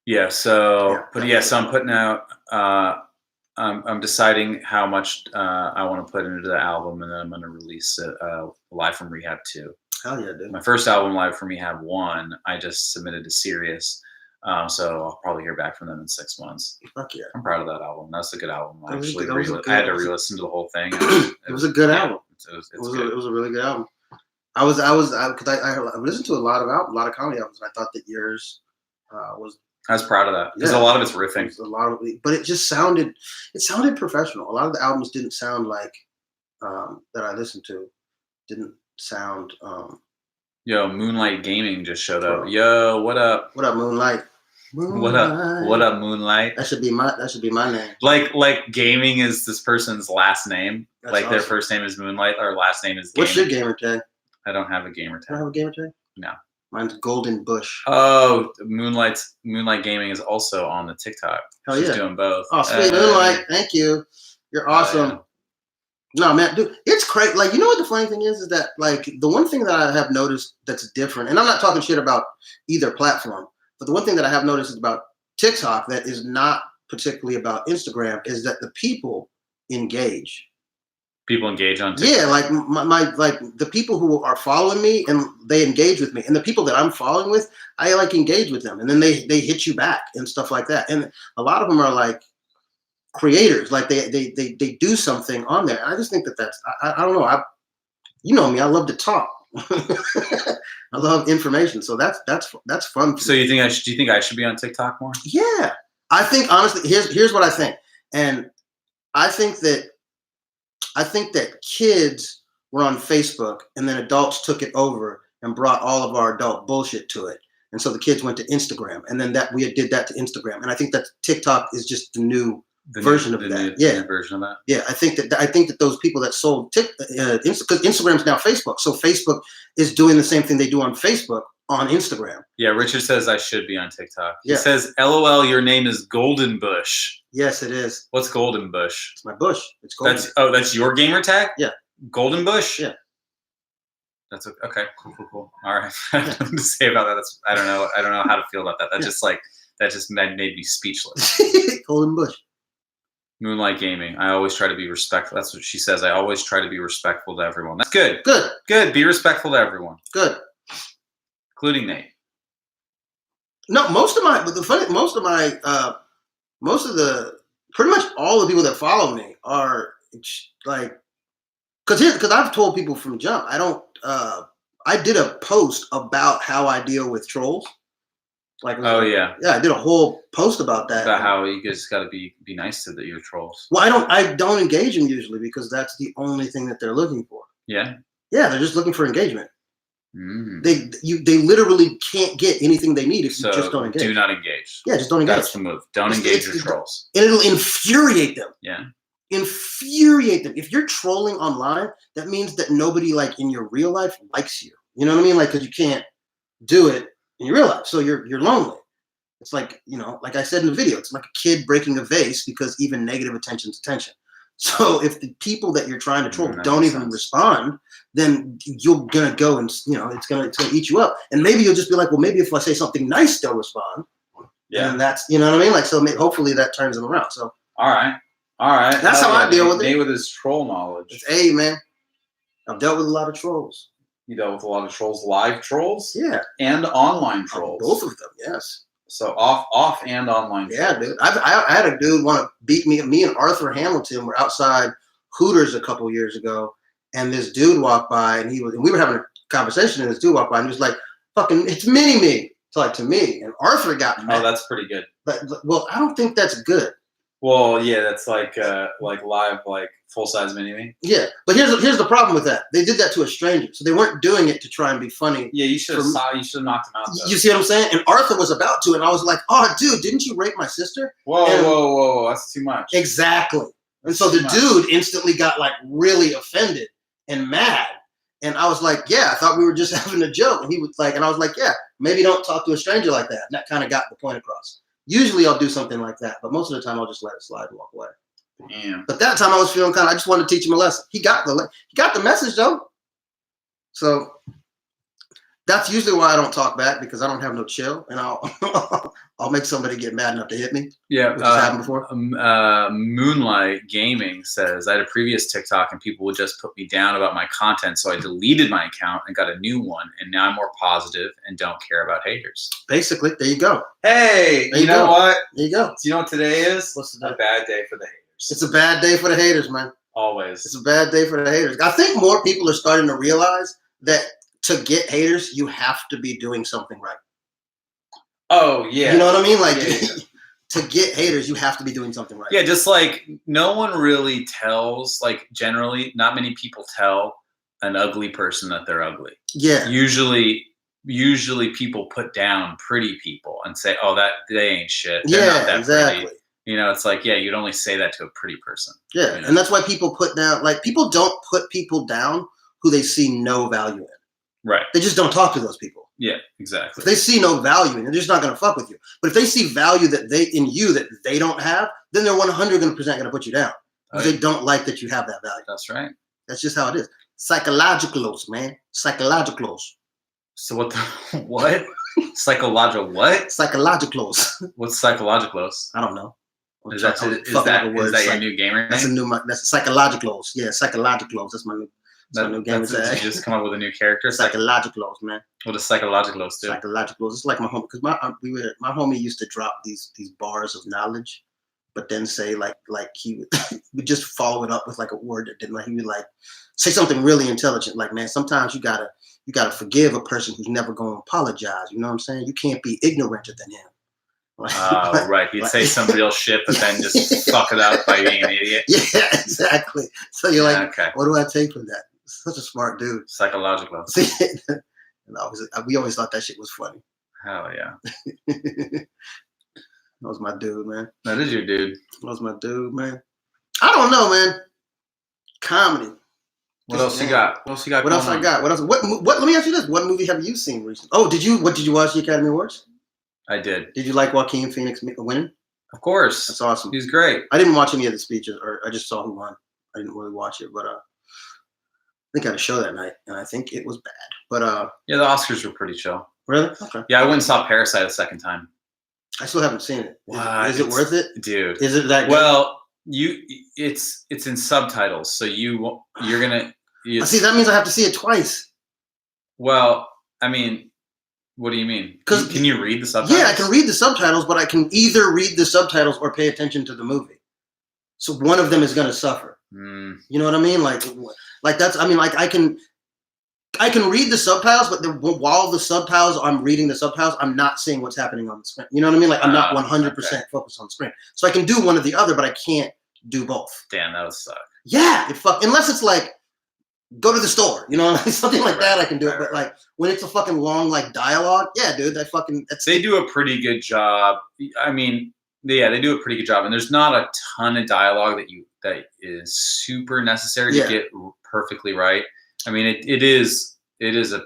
Yeah. So, so I'm putting out. I'm deciding how much I want to put into the album, and then I'm going to release it live from Rehab 2. Hell yeah, dude. My first album, Live from Rehab 1, I just submitted to Sirius. So I'll probably hear back from them in 6 months. Fuck yeah. I'm proud of that album. That's a good album. I had to re-listen to the whole thing. It was a good album. It was a really good album. I listened to a lot of comedy albums, and I thought that yours was. I was proud of that because a lot of it's riffing. But it just sounded professional. A lot of the albums didn't sound like that I listened to. Didn't sound. Yo, Moonlight Gaming just showed up. Yo, what up? What up, Moonlight? What up, Moonlight? That should be my name. Like gaming is this person's last name. That's like their awesome. First name is Moonlight, or last name is Gaming. What's your gamer tag? I don't have a gamer tag. You don't have a gamer tag? No. Mine's Golden Bush. Oh, Moonlight Gaming is also on the TikTok. Hell She's yeah. doing both. Oh, sweet. Moonlight. Thank you. You're awesome. Yeah. No, man, dude, it's crazy. Like, you know what the funny thing is that, like, the one thing that I have noticed that's different, and I'm not talking shit about either platform, but the one thing that I have noticed is about TikTok that is not particularly about Instagram is that the people engage. People engage on TikTok. Yeah, like like the people who are following me and they engage with me, and the people that I'm following with, I like engage with them, and then they hit you back and stuff like that. And a lot of them are like creators, like they do something on there. And I just think that's I don't know. You know me, I love to talk. I love information, so that's fun. So you think do you think I should be on TikTok more? Yeah, I think honestly, here's what I think, and I think that kids were on Facebook, and then adults took it over and brought all of our adult bullshit to it, and so the kids went to Instagram, and then we did that to Instagram, and I think that TikTok is just the new version of that. New version of that. Yeah, I think that those people that sold because Instagram's now Facebook, so Facebook is doing the same thing they do on Facebook on Instagram. Yeah, Richard says I should be on TikTok. He Yeah. says, "LOL, your name is Golden Bush." Yes, it is. What's Golden Bush? It's my bush. It's golden. That's your gamer tag? Yeah. Golden Bush? Yeah. That's okay. Cool. All right. I have nothing to say about that. I don't know how to feel about that. That just made me speechless. Golden Bush. Moonlight Gaming. I always try to be respectful. That's what she says. I always try to be respectful to everyone. That's good. Good. Be respectful to everyone. Good. Including Nate. No, pretty much all the people that follow me are like, because I've told people from jump, I did a post about how I deal with trolls. Yeah, I did a whole post about that. About how you guys got to be nice to your trolls. Well, I don't engage them usually because that's the only thing that they're looking for. Yeah. Yeah, they're just looking for engagement. Mm. They literally can't get anything they need if you just don't engage. Do not engage. Yeah, just don't engage. That's the move. Don't engage your trolls. And it'll infuriate them. Yeah. Infuriate them. If you're trolling online, that means that nobody like in your real life likes you. You know what I mean? Like, because you can't do it in your real life, so you're lonely. It's like, like I said in the video, it's like a kid breaking a vase because even negative attention's attention. So if the people that you're trying to troll don't even respond, then you're gonna go and it's gonna eat you up. And maybe you'll just be like, well, maybe if I say something nice, they'll respond. Yeah. And that's what I mean. Like, so hopefully that turns them around. So all right. That's how I deal with it. Nate with his troll knowledge. Hey man, I've dealt with a lot of trolls. You dealt with a lot of trolls, live trolls, yeah, and online trolls. Both of them, yes. So off and online. Yeah, trolls. Dude. I had a dude want to beat me. Me and Arthur Hamilton were outside Hooters a couple years ago, and this dude walked by, and we were having a conversation, and this dude walked by, and he was like, "Fucking, it's Mini-Me." So like to me, and Arthur got mad. Oh, that's pretty good. But well, I don't think that's good. Well, yeah, that's like live, like full-size Mini-Me. Yeah, but here's the problem with that. They did that to a stranger, so they weren't doing it to try and be funny. Yeah, you should have knocked him out. Though. You see what I'm saying? And Arthur was about to, and I was like, "Oh, dude, didn't you rape my sister?" Whoa, that's too much. Exactly. And so the dude instantly got like really offended and mad. And I was like, "Yeah, I thought we were just having a joke." And he was like, and I was like, "Yeah, maybe don't talk to a stranger like that." And that kind of got the point across. Usually I'll do something like that, but most of the time I'll just let it slide and walk away. Damn. But that time I was feeling I just wanted to teach him a lesson. He got the message though. So that's usually why I don't talk back, because I don't have no chill, and I'll make somebody get mad enough to hit me. Yeah, which has happened before. Moonlight Gaming says, I had a previous TikTok and people would just put me down about my content, so I deleted my account and got a new one, and now I'm more positive and don't care about haters. Basically, there you go. Hey, you know what? There you go. Do you know what today is? What's today? A bad day for the haters. It's a bad day for the haters, man. Always. It's a bad day for the haters. I think more people are starting to realize that to get haters, you have to be doing something right. Oh, yeah. You know what I mean? Like, to get haters, you have to be doing something right. Yeah, just like no one really tells, like generally, not many people tell an ugly person that they're ugly. Yeah. Usually people put down pretty people and say, oh, that they ain't shit. They're not that exactly. Pretty. You know, it's like, yeah, you'd only say that to a pretty person. Yeah, and that's why people put down, like, people don't put people down who they see no value in. Right. They just don't talk to those people. Yeah, exactly. If they see no value in it, they're just not going to fuck with you. But if they see value in you that they don't have, then they're 100% going to put you down. Because they don't like that you have that value. That's right. That's just how it is. Psychologicalos, man. Psychologicalos. So what? Psychological what? Psychologicalos. What's psychologicalos? I don't know. Is that your new gamer name? That's psychologicalos. Yeah, psychologicalos. That's my new. That's you just come up with a new character. Psychologicalos, man. What does psychologicalos do? Psychologicalos. It's like my homie, because my homie used to drop these bars of knowledge, but then say like he would just follow it up with like a word that didn't. Like he would like say something really intelligent, like, man, sometimes you gotta forgive a person who's never going to apologize. You know what I'm saying? You can't be ignoranter than him. Oh, right. He'd say some real shit, but then just fuck it up by being an idiot. Yeah, exactly. So you're like, okay, what do I take from that? Such a smart dude. Psychological. We always thought that shit was funny. Hell yeah. That was my dude, man. That is your dude. That was my dude, man. I don't know, man. Comedy. What else you got? What else you got? What else I got? What else? What? Let me ask you this: what movie have you seen recently? Oh, did you watch the Academy Awards? I did. Did you like Joaquin Phoenix winning? Of course. That's awesome. He's great. I didn't watch any of the speeches, or I just saw who won. I didn't really watch it, but think I had a show that night, and I think it was bad. But yeah, the Oscars were pretty chill. Really? Okay. Yeah, I went and saw Parasite a second time. I still haven't seen it. Is it worth it, dude? Is it that good? Well, it's in subtitles, so you're gonna see. That means I have to see it twice. Well, I mean, what do you mean? Can you read the subtitles? Yeah, I can read the subtitles, but I can either read the subtitles or pay attention to the movie. So one of them is going to suffer. You know what I mean? Like that's. I mean, like I can read the subtitles, but while the subtitles, I'm reading the subtitles, I'm not seeing what's happening on the screen. You know what I mean? Like I'm not 100% focused on the screen. So I can do one or the other, but I can't do both. Damn, that would suck. Yeah, unless it's like go to the store, you know, something like that. I can do it, but like when it's a fucking long like dialogue, yeah, dude, they do a pretty good job. I mean, yeah, they do a pretty good job, and there's not a ton of dialogue that is super necessary to get perfectly right. I mean, it is a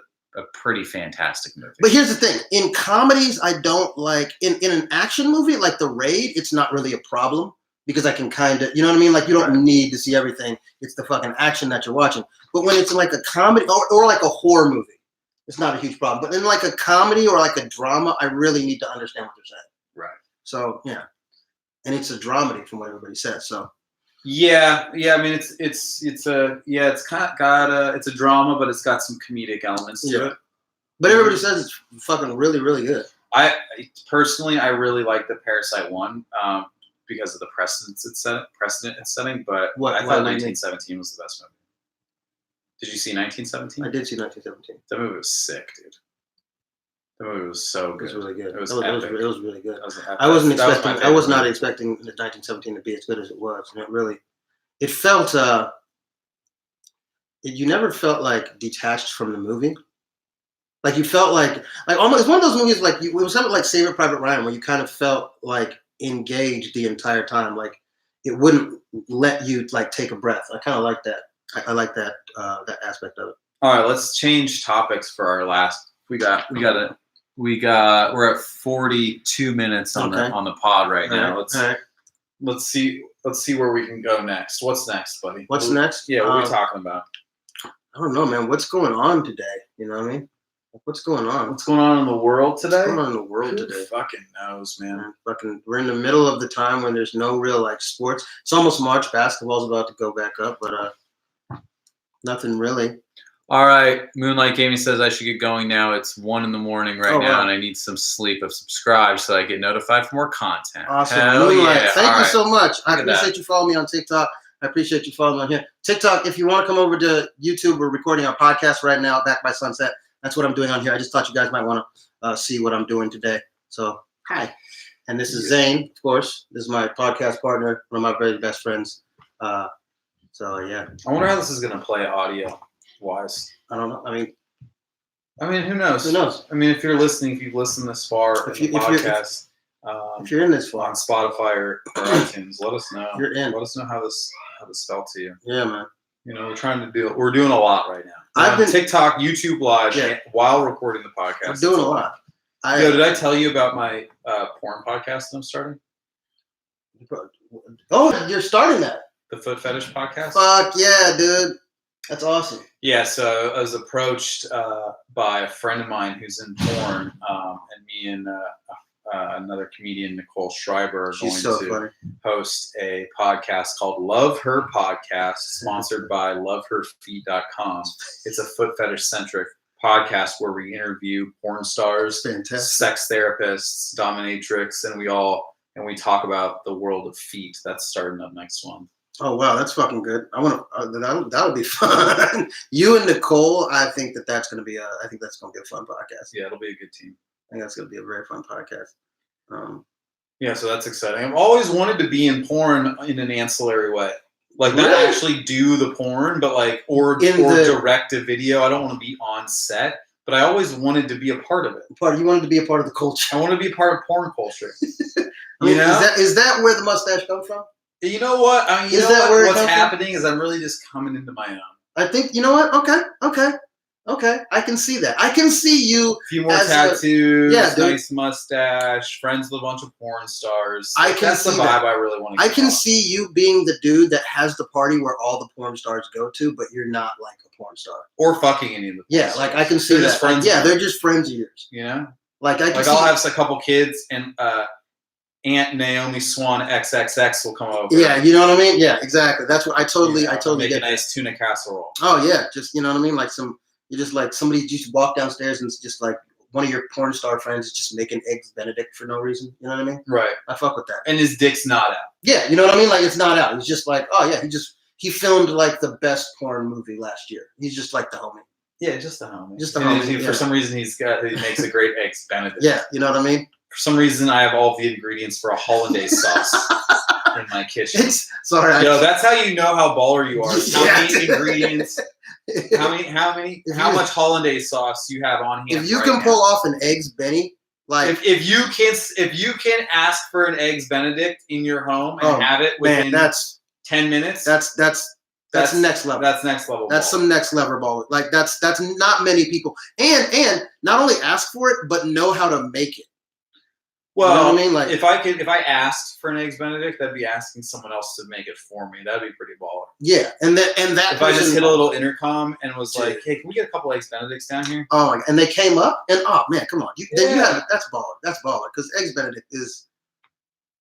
pretty fantastic movie. But here's the thing: in comedies, I don't like in an action movie like The Raid. It's not really a problem because I can kind of, you know what I mean? Like you don't need to see everything. It's the fucking action that you're watching. But when it's like a comedy or like a horror movie, it's not a huge problem. But in like a comedy or like a drama, I really need to understand what they're saying. Right. So yeah, and it's a dramedy from what everybody says. So. Yeah. I mean, it's kind of got it's a drama, but it's got some comedic elements to it. But everybody says it's fucking really, really good. I personally really like the Parasite one because of the precedent it's setting. But I thought 1917 was the best movie. Did you see 1917? I did see 1917. That movie was sick, dude. The movie was so good. It was really good. It was really good. I was not expecting 1917 to be as good as it was, and it felt. You never felt like detached from the movie. Like you felt like almost. It's one of those movies like it was something like Saving Private Ryan, where you kind of felt like engaged the entire time. Like it wouldn't let you like take a breath. I kind of like that. I like that that aspect of it. All right, let's change topics for our last. We're at 42 minutes on the pod right now. Let's see where we can go next. What's next, buddy? What's next? Yeah, what are we talking about? I don't know, man. What's going on today? You know what I mean? What's going on? What's going on in the world today? What's going on in the world today? Who fucking knows, man. We're in the middle of the time when there's no real like sports. It's almost March. Basketball's about to go back up, but nothing really. All right, Moonlight Gaming says I should get going now. It's 1 a.m. now, and I need some sleep. I've subscribed so I get notified for more content. Awesome. Moonlight, thank you so much. I appreciate you following me on TikTok. I appreciate you following me on here. TikTok, if you want to come over to YouTube, we're recording our podcast right now, Back by Sunset. That's what I'm doing on here. I just thought you guys might want to see what I'm doing today. So, hi. And this is Zane, of course. This is my podcast partner, one of my very best friends. So, yeah. I wonder how this is going to play audio-wise. I don't know. I mean, who knows? Who knows? I mean, if you've listened this far in the podcast, if you're in this far on Spotify or iTunes, let us know. You're in. Let us know how this felt to you. Yeah, man. You know, we're doing a lot right now. I've been TikTok, YouTube Live while recording the podcast. I'm doing a lot. Did I tell you about my porn podcast that I'm starting? Oh, you're starting that? The Foot Fetish Podcast? Fuck yeah, dude. That's awesome. Yeah, so I was approached by a friend of mine who's in porn, and me and another comedian, Nicole Schreiber, are going to host a podcast called Love Her Podcast, sponsored by loveherfeet.com. It's a foot fetish-centric podcast where we interview porn stars, sex therapists, dominatrix, and we talk about the world of feet. That's starting up next month. Oh wow, that's fucking good. I want to. That'll be fun. You and Nicole, I think that's going to be a fun podcast. Yeah, it'll be a good team. I think that's going to be a very fun podcast. Yeah, so that's exciting. I've always wanted to be in porn in an ancillary way, like not actually do the porn, but like or direct a video. I don't want to be on set, but I always wanted to be a part of it. You wanted to be a part of the culture. I want to be a part of porn culture. Is that where the mustache comes from? You know what? What's happening is I'm really just coming into my own. I think, you know what? Okay. Okay, I can see that. I can see you. A few more tattoos, yeah, nice mustache, friends with a bunch of porn stars. I can That's the see vibe that. I really want to I get can on. see you being the dude that has the party where all the porn stars go to, but you're not like a porn star. Or fucking any of the porn Yeah, stars. like I can see They're that. just friends. Like, yeah, they're just friends of yours. You know? Like I can like see. I'll have a couple kids and Aunt Naomi Swan XXX will come over. Yeah, you know what I mean? Yeah, exactly. That's what I totally make get a nice tuna casserole. Oh yeah, just you know what I mean? Like you just like somebody just walk downstairs and it's just like one of your porn star friends is just making eggs Benedict for no reason. You know what I mean? Right. I fuck with that. And his dick's not out. Yeah, you know what I mean? Like it's not out. He's just like, oh yeah, he filmed like the best porn movie last year. He's just like the homie. Yeah, just the homie. Just the homie. For some reason, he makes a great eggs Benedict. Yeah, you know what I mean? For some reason, I have all the ingredients for a hollandaise sauce in my kitchen. That's how you know how baller you are. How many ingredients? How much hollandaise sauce you have on hand? If you can pull off an eggs Benny, like if you can ask for an eggs Benedict in your home and have it within 10 minutes, that's next level. That's next level. That's some next level ball. Like that's not many people, and not only ask for it, but know how to make it. Well, you know what I mean? Like if I asked for an eggs Benedict, that'd be asking someone else to make it for me. That'd be pretty baller. Yeah, and that if I just hit a little intercom and was like, "Hey, can we get a couple eggs Benedicts down here?" Oh, and they came up, and oh man, come on, that's baller. That's baller because eggs Benedict is.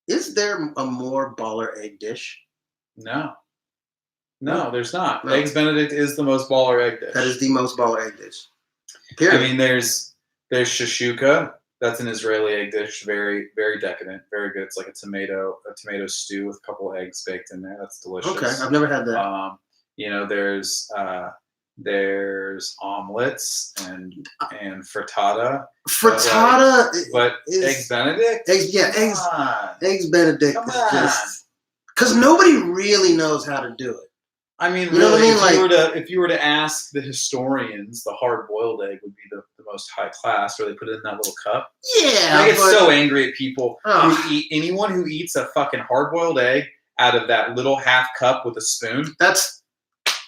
Is there a more baller egg dish? No, there's not. No. Eggs Benedict is the most baller egg dish. That is the most baller egg dish. Period. I mean, there's shashuka. That's an Israeli egg dish, very, very decadent, very good. It's like a tomato stew with a couple of eggs baked in there. That's delicious. Okay, I've never had that. There's omelets and frittata. Frittata, but eggs Benedict. Eggs Benedict is just because nobody really knows how to do it. I mean, you know what I mean? If you were to ask the historians, the hard-boiled egg would be the most high class, where they put it in that little cup. Yeah, I get so angry at people anyone who eats a fucking hard-boiled egg out of that little half cup with a spoon. That's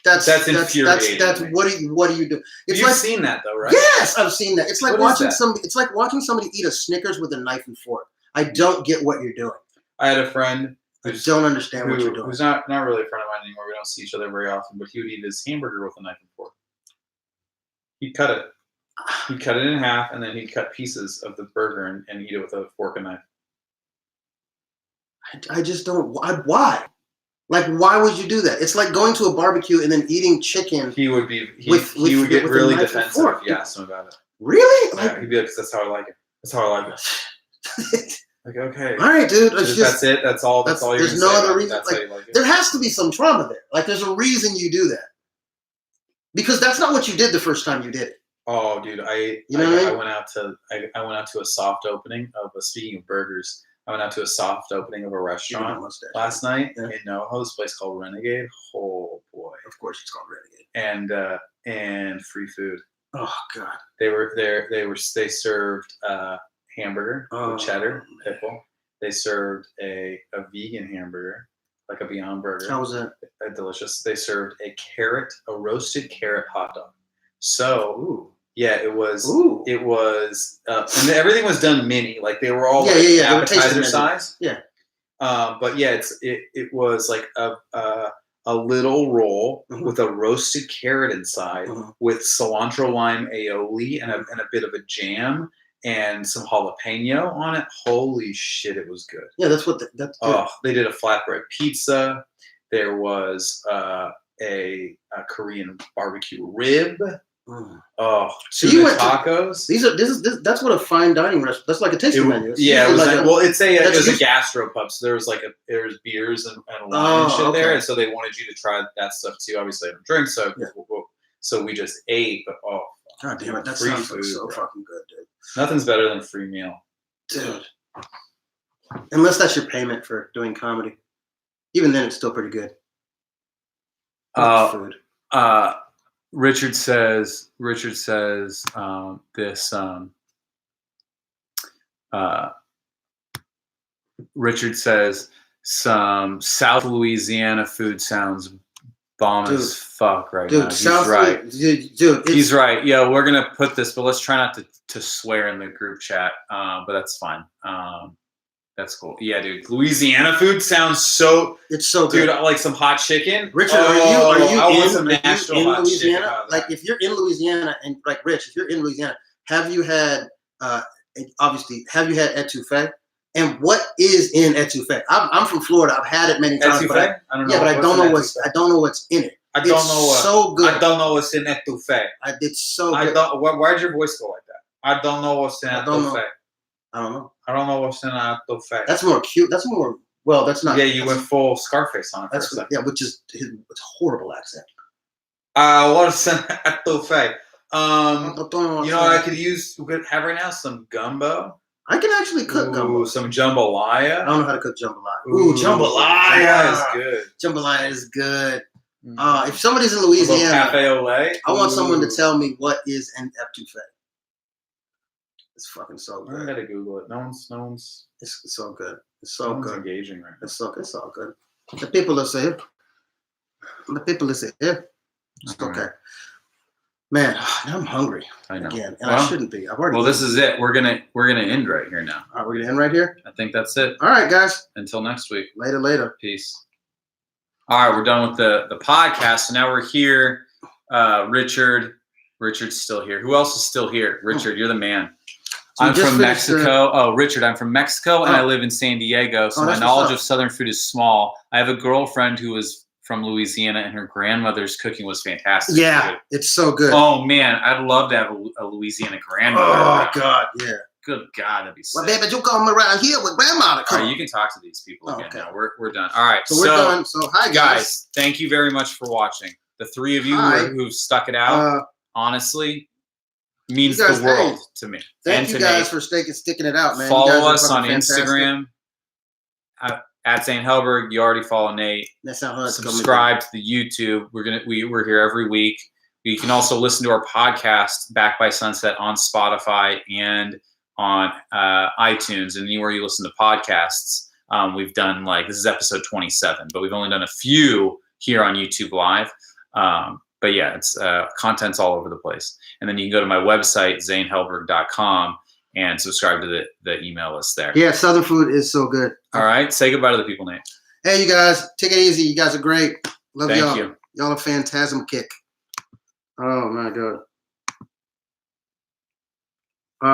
infuriating. That's what do you do? You've seen that though, right? Yes, I've seen that. It's like watching somebody. It's like watching somebody eat a Snickers with a knife and fork. I don't get what you're doing. I had a friend. I don't understand what you're doing. Who's not really a friend of mine anymore. We don't see each other very often, but he would eat his hamburger with a knife and fork. He'd cut it. He'd cut it in half, and then he'd cut pieces of the burger and eat it with a fork and knife. I just don't. Why? Like, why would you do that? It's like going to a barbecue and then eating chicken. He would get really defensive if you asked him about it. Really? Yeah, he'd be like, "That's how I like it. That's how I like it." Like, okay, all right, dude. That's it. That's all. That's all. There's no other reason. There has to be some trauma there. Like, there's a reason you do that. Because that's not what you did the first time you did it. Oh, dude, I went out to a soft opening of speaking of burgers. I went out to a soft opening of a restaurant last night in NoHo. This place called Renegade. Oh boy! Of course, it's called Renegade. And free food. Oh god! They served hamburger with cheddar pickle. They served a vegan hamburger, like a Beyond Burger. How was that? Delicious. They served a roasted carrot hot dog. So, yeah, it was. Ooh. It was, and everything was done mini. Like they were all appetizer size. Yeah. But yeah, it was like a little roll with a roasted carrot inside, with cilantro lime aioli and a bit of a jam and some jalapeno on it. Holy shit, it was good. Yeah, that's what. That's good. They did a flatbread pizza. There was a Korean barbecue rib. Oh, so you went tacos. That's what a fine dining restaurant. That's like a tasting menu. Yeah, it was it was a gastropub. So there was beers and wine and shit there, and so they wanted you to try that stuff too. Obviously, I don't drink, so we just ate. But god damn it, that sounds like so fucking good, dude. Nothing's better than a free meal, dude. Unless that's your payment for doing comedy, even then it's still pretty good. Food. Richard says Richard says some South Louisiana food sounds bomb as fuck right now. He's South right. Dude, he's right. Yeah, we're gonna put this, but let's try not to swear in the group chat. But that's fine. That's cool. Yeah, dude. Louisiana food sounds so. It's so good. Dude, like some hot chicken. Richard, are you in Louisiana? Like, if you're in Louisiana, and like Rich, if you're in Louisiana, have you had etouffee? And what is in etouffee? I'm from Florida. I've had it many times. Etouffee? I don't know. Yeah, but I don't know what's in it. I don't know. So good. I don't know what's in etouffee. It's so good. Why'd your voice go like that? I don't know what's in etouffee. I don't know. I don't know what's in etouffee. That's more cute. That's more. Well, that's not. Yeah, you went full Scarface on it. Which is it's a horrible accent. What's in etouffee? You know what I could use? We could have right now some gumbo. I can actually cook gumbo. Some jambalaya. I don't know how to cook jambalaya. Jambalaya is good. Jambalaya is good. If somebody's in Louisiana, cafe au lait. I want someone to tell me what is an etouffee. It's fucking so good. I gotta Google it. No one's. It's so good. It's so good. Engaging right now. It's all good. The people that say it. It's okay. Man, now I'm hungry. I know. Again, and I shouldn't be. I've already. Well, this is it. We're gonna end right here now. All right, we're gonna end right here. I think that's it. All right, guys. Until next week. Later. Peace. All right, we're done with the podcast. So now we're here. Richard's still here. Who else is still here? Richard, you're the man. So I'm from Mexico. Richard, I'm from Mexico, and I live in San Diego. So my knowledge of Southern food is small. I have a girlfriend who was from Louisiana, and her grandmother's cooking was fantastic. Yeah, it's so good. Oh man, I'd love to have a Louisiana grandmother. Oh God, yeah. Good God, that'd be sick. Well, baby, you come around here with grandma. All right, you can talk to these people again. Okay. Now we're done. All right, so we're done. So hi guys, thank you very much for watching. The three of you who've stuck it out, honestly, means the world to me. Thank you guys for sticking it out, man. Follow us on Instagram at Zane Helberg. You already follow Nate. That's not hard. Subscribe to the YouTube. We're here every week. You can also listen to our podcast, Back by Sunset, on Spotify and on iTunes and anywhere you listen to podcasts. We've done this is episode 27, but we've only done a few here on YouTube Live. But yeah, it's content's all over the place. And then you can go to my website, zanehelberg.com, and subscribe to the email list there. Yeah, Southern food is so good. All right, say goodbye to the people, Nate. Hey, you guys, take it easy. You guys are great. Love y'all. Thank you. Y'all are phantasm kick. Oh my God.